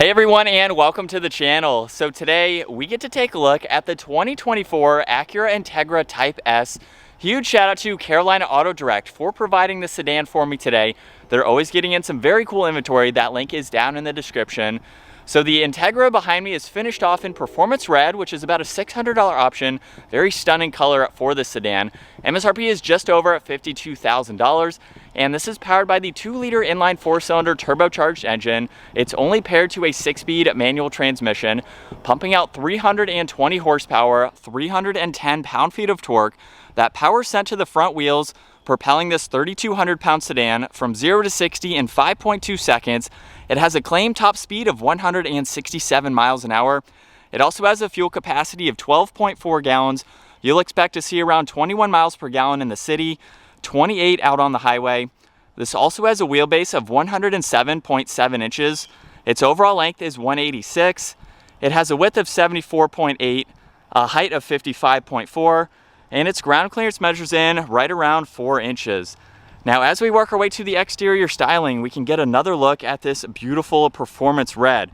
Hey everyone, and welcome to the channel. So today we get to take a look at the 2024 Acura Integra Type S. Huge shout out to Carolina Auto Direct for providing the sedan for me today. They're always getting in some very cool inventory. That link is down in the description. So the Integra behind me is finished off in Performance Red, which is about a $600 option. Very stunning color for the sedan. MSRP is just over at $52,000. And this is powered by the 2-liter inline 4-cylinder turbocharged engine. It's only paired to a 6-speed manual transmission, pumping out 320 horsepower, 310 pound-feet of torque. That power sent to the front wheels, propelling this 3,200-pound sedan from 0 to 60 in 5.2 seconds. It has a claimed top speed of 167 miles an hour. It also has a fuel capacity of 12.4 gallons. You'll expect to see around 21 miles per gallon in the city, 28 out on the highway. This also has a wheelbase of 107.7 inches. Its overall length is 186. It has a width of 74.8, a height of 55.4, and its ground clearance measures in right around 4 inches. Now, as we work our way to the exterior styling, we can get another look at this beautiful Performance Red.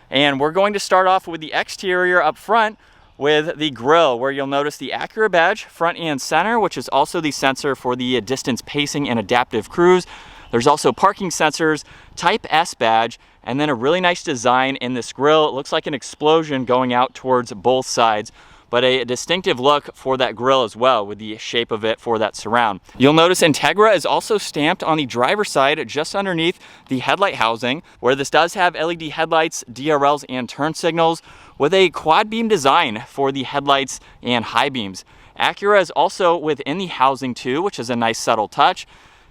And we're going to start off with the exterior up front with the grille, where you'll notice the Acura badge front and center, which is also the sensor for the distance pacing and adaptive cruise. There's also parking sensors, Type S badge, and then a really nice design in this grille. It looks like an explosion going out towards both sides, but a distinctive look for that grille as well with the shape of it for that surround. You'll notice Integra is also stamped on the driver's side just underneath the headlight housing, where this does have LED headlights, DRLs, and turn signals with a quad beam design for the headlights and high beams. Acura is also within the housing too, which is a nice subtle touch.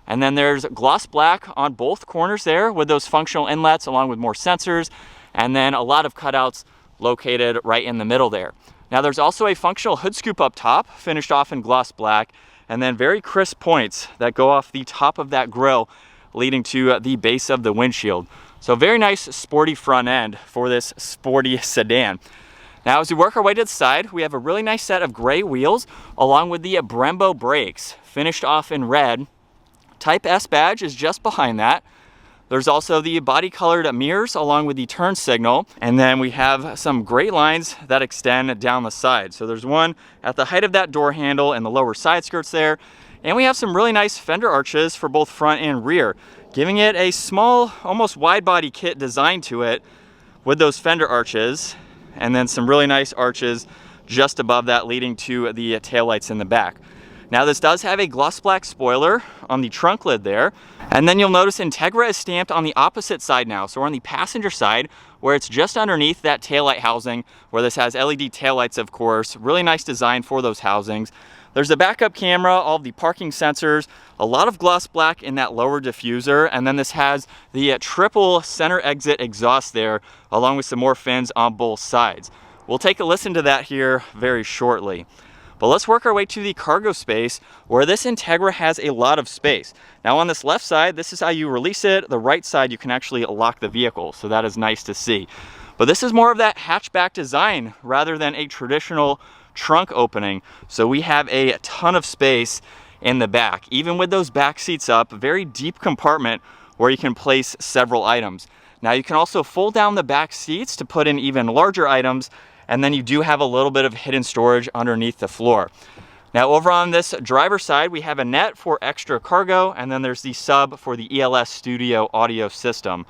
And then there's gloss black on both corners there with those functional inlets along with more sensors, and then a lot of cutouts located right in the middle there. Now there's also a functional hood scoop up top, finished off in gloss black, and then very crisp points that go off the top of that grille, leading to the base of the windshield. So very nice sporty front end for this sporty sedan. Now as we work our way to the side, we have a really nice set of gray wheels along with the Brembo brakes, finished off in red. Type S badge is just behind that. There's also the body colored mirrors along with the turn signal. And then we have some great lines that extend down the side. So there's one at the height of that door handle and the lower side skirts there. And we have some really nice fender arches for both front and rear, giving it a small, almost wide body kit design to it with those fender arches. And then some really nice arches just above that, leading to the taillights in the back. Now this does have a gloss black spoiler on the trunk lid there. And then you'll notice Integra is stamped on the opposite side now. So we're on the passenger side, where it's just underneath that taillight housing, where this has LED taillights, of course. Really nice design for those housings. There's a backup camera, all of the parking sensors, a lot of gloss black in that lower diffuser, and then this has the triple center exit exhaust there, along with some more fins on both sides. We'll take a listen to that here very shortly. But let's work our way to the cargo space, where this Integra has a lot of space. Now on this left side, this is how you release it. The right side, you can actually lock the vehicle, so that is nice to see. But this is more of that hatchback design rather than a traditional trunk opening. So we have a ton of space in the back. Even with those back seats up, very deep compartment where you can place several items. Now you can also fold down the back seats to put in even larger items, and then you do have a little bit of hidden storage underneath the floor. Now over on this driver's side, we have a net for extra cargo, and then there's the sub for the ELS Studio audio system.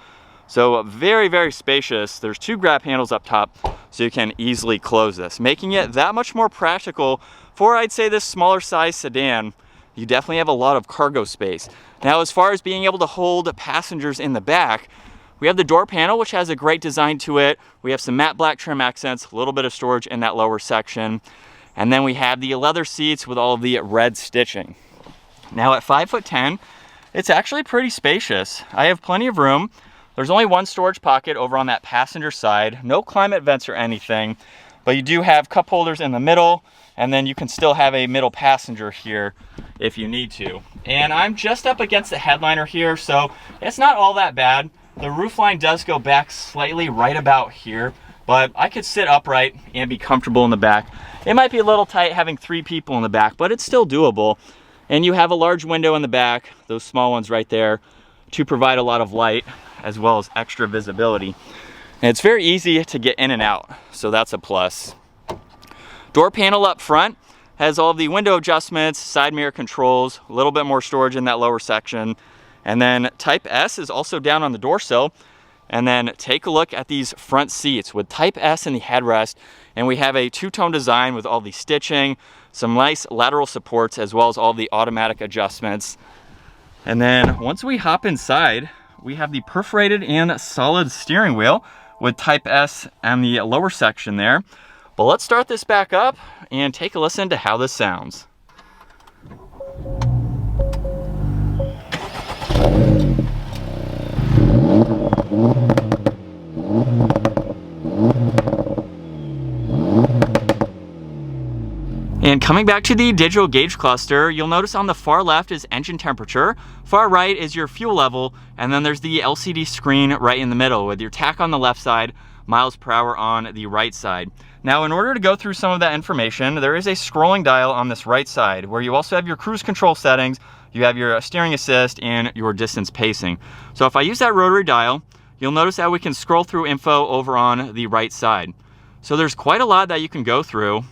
So very, very spacious. There's 2 grab handles up top, so you can easily close this, making it that much more practical for, I'd say, this smaller size sedan. You definitely have a lot of cargo space. Now as far as being able to hold passengers in the back, we have the door panel, which has a great design to it. We have some matte black trim accents, a little bit of storage in that lower section. And then we have the leather seats with all of the red stitching. Now at 5'10", it's actually pretty spacious. I have plenty of room. There's only one storage pocket over on that passenger side. No climate vents or anything, but you do have cup holders in the middle, and then you can still have a middle passenger here if you need to. And I'm just up against the headliner here, so it's not all that bad. The roofline does go back slightly right about here, but I could sit upright and be comfortable in the back. It might be a little tight having 3 people in the back, but it's still doable. And you have a large window in the back, those small ones right there, to provide a lot of light as well as extra visibility. And it's very easy to get in and out, so that's a plus. Door panel up front has all of the window adjustments, side mirror controls, a little bit more storage in that lower section. And then Type S is also down on the door sill. And then take a look at these front seats with Type S in the headrest. And we have a two-tone design with all the stitching, some nice lateral supports, as well as all the automatic adjustments. And then once we hop inside, we have the perforated and solid steering wheel with Type S on the lower section there. But let's start this back up and take a listen to how this sounds. And coming back to the digital gauge cluster, you'll notice on the far left is engine temperature, far right is your fuel level, and then there's the LCD screen right in the middle with your tach on the left side, miles per hour on the right side. Now, in order to go through some of that information, there is a scrolling dial on this right side where you also have your cruise control settings, you have your steering assist, and your distance pacing. So if I use that rotary dial, you'll notice that we can scroll through info over on the right side. So there's quite a lot that you can go through,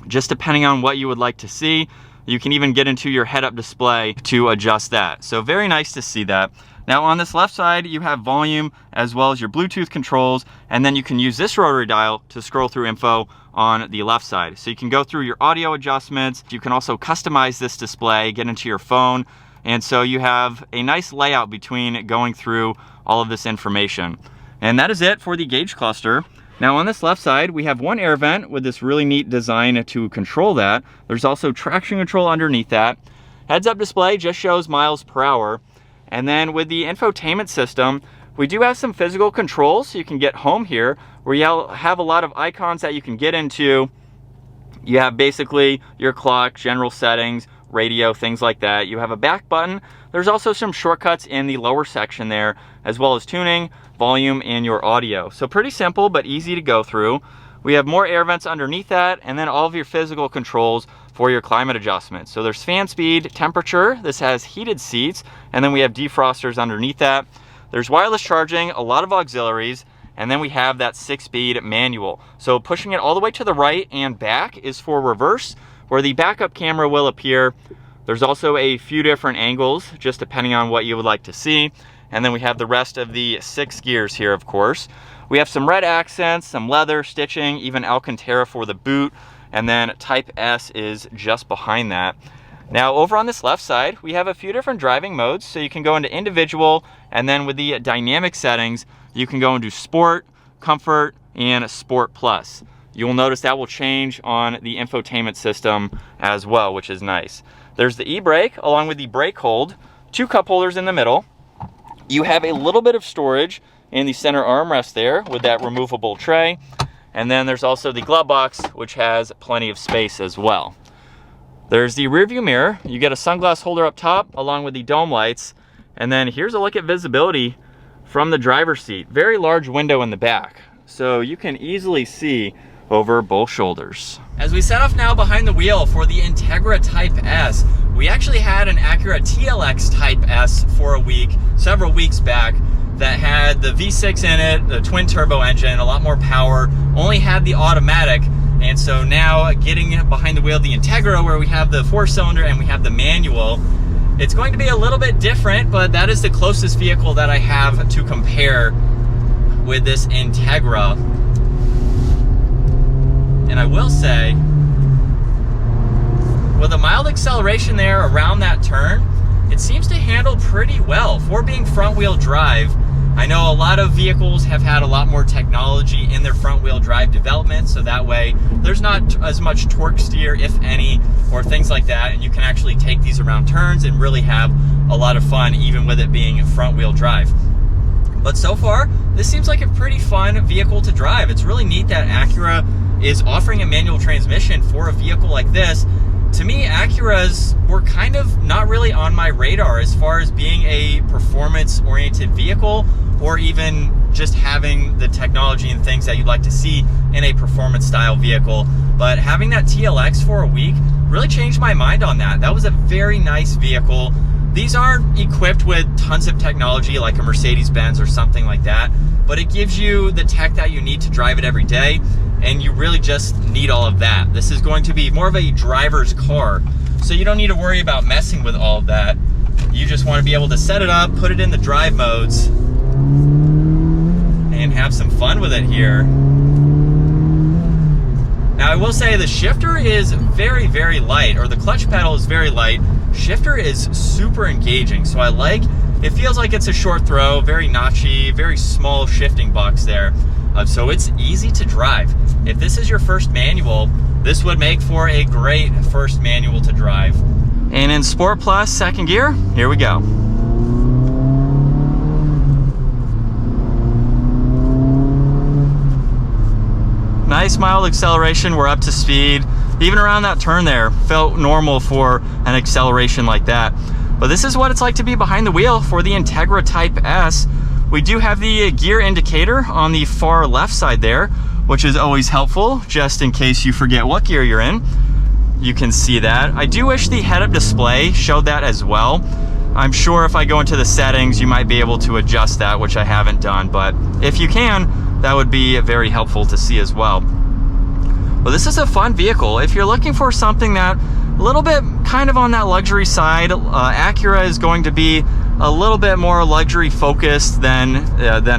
just depending on what you would like to see. You can even get into your head-up display to adjust that. So very nice to see that. Now on this left side, you have volume as well as your Bluetooth controls, and then you can use this rotary dial to scroll through info on the left side. So you can go through your audio adjustments. You can also customize this display, get into your phone, and so you have a nice layout between going through all of this information. And that is it for the gauge cluster. Now on this left side, we have one air vent with this really neat design to control that. There's also traction control underneath that. Heads-up display just shows miles per hour. And then with the infotainment system, we do have some physical controls. So you can get home here where you have a lot of icons that you can get into. You have basically your clock, general settings, radio, things like that. You have a back button. There's also some shortcuts in the lower section there, as well as tuning, volume, and your audio. So pretty simple, but easy to go through. We have more air vents underneath that, and then all of your physical controls for your climate adjustments. So there's fan speed, temperature, this has heated seats, and then we have defrosters underneath that. There's wireless charging, a lot of auxiliaries, and then we have that 6-speed manual. So pushing it all the way to the right and back is for reverse, where the backup camera will appear. There's also a few different angles, just depending on what you would like to see. And then we have the rest of the 6 gears here, of course. We have some red accents, some leather stitching, even Alcantara for the boot, and then Type S is just behind that. Now over on this left side, we have a few different driving modes. So you can go into individual, and then with the dynamic settings, you can go into sport, comfort, and sport plus. You will notice that will change on the infotainment system as well, which is nice. There's the e-brake along with the brake hold, 2 cup holders in the middle. You have a little bit of storage in the center armrest there with that removable tray. And then there's also the glove box, which has plenty of space as well. There's the rear view mirror. You get a sunglass holder up top along with the dome lights. And then here's a look at visibility from the driver's seat. Very large window in the back, so you can easily see over both shoulders. As we set off now behind the wheel for the Integra Type S, we actually had an Acura TLX Type S for a week, several weeks back, that had the V6 in it, the twin turbo engine, a lot more power, only had the automatic. And so now getting behind the wheel of the Integra, where we have the 4-cylinder and we have the manual, it's going to be a little bit different, but that is the closest vehicle that I have to compare with this Integra. And I will say, with a mild acceleration there around that turn, it seems to handle pretty well for being front wheel drive. I know a lot of vehicles have had a lot more technology in their front wheel drive development, so that way there's not as much torque steer, if any, or things like that, and you can actually take these around turns and really have a lot of fun even with it being front wheel drive. But so far, this seems like a pretty fun vehicle to drive. It's really neat that Acura is offering a manual transmission for a vehicle like this. To me, Acuras were kind of not really on my radar as far as being a performance-oriented vehicle, or even just having the technology and things that you'd like to see in a performance-style vehicle. But having that TLX for a week really changed my mind on that. That was a very nice vehicle. These aren't equipped with tons of technology like a Mercedes-Benz or something like that, but it gives you the tech that you need to drive it every day, and you really just need all of that. This is going to be more of a driver's car, so you don't need to worry about messing with all of that. You just want to be able to set it up, put it in the drive modes, and have some fun with it here. Now I will say the shifter is very, very light, or the clutch pedal is very light. Shifter is super engaging, so it feels like it's a short throw, very notchy, very small shifting box there. So it's easy to drive. If this is your first manual, this would make for a great first manual to drive. And in Sport Plus second gear, here we go. Nice mild acceleration, we're up to speed. Even around that turn there, felt normal for an acceleration like that. But this is what it's like to be behind the wheel for the Integra Type S. We do have the gear indicator on the far left side there, which is always helpful, just in case you forget what gear you're in. You can see that. I do wish the head-up display showed that as well. I'm sure if I go into the settings, you might be able to adjust that, which I haven't done, but if you can, that would be very helpful to see as well. Well, this is a fun vehicle. If you're looking for something that a little bit kind of on that luxury side, Acura is going to be a little bit more luxury focused than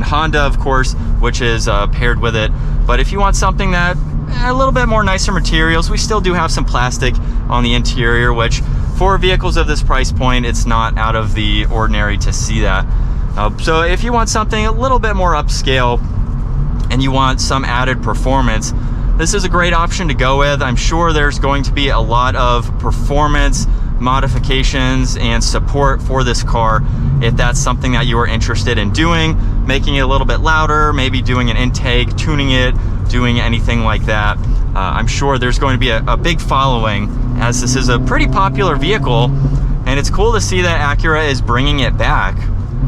Honda, of course, which is paired with it. But if you want something that a little bit more nicer materials, we still do have some plastic on the interior, which for vehicles of this price point, it's not out of the ordinary to see that. So if you want something a little bit more upscale and you want some added performance, this is a great option to go with. I'm sure there's going to be a lot of performance modifications and support for this car if that's something that you are interested in doing, making it a little bit louder, maybe doing an intake, tuning it, doing anything like that. I'm sure there's going to be a big following, as this is a pretty popular vehicle, and it's cool to see that Acura is bringing it back.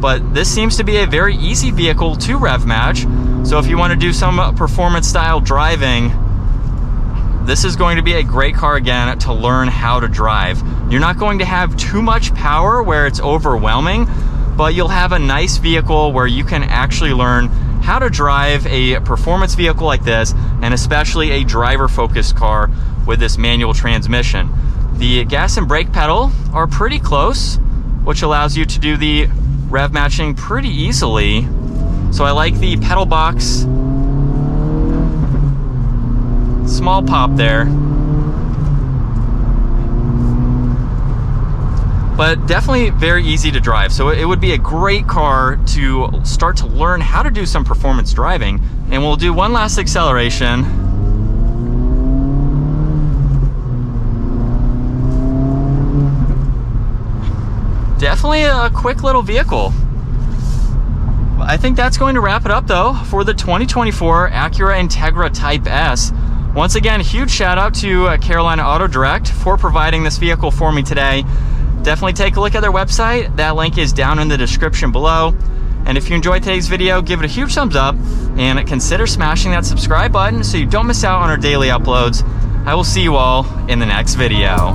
But this seems to be a very easy vehicle to rev match, so if you want to do some performance style driving, this is going to be a great car again to learn how to drive. You're not going to have too much power where it's overwhelming, but you'll have a nice vehicle where you can actually learn how to drive a performance vehicle like this, and especially a driver-focused car with this manual transmission. The gas and brake pedal are pretty close, which allows you to do the rev matching pretty easily. So I like the pedal box. Small pop there. But definitely very easy to drive. So it would be a great car to start to learn how to do some performance driving. And we'll do one last acceleration. Definitely a quick little vehicle. I think that's going to wrap it up though for the 2024 Acura Integra Type S. Once again, huge shout out to Carolina Auto Direct for providing this vehicle for me today. Definitely take a look at their website. That link is down in the description below. And if you enjoyed today's video, give it a huge thumbs up and consider smashing that subscribe button so you don't miss out on our daily uploads. I will see you all in the next video.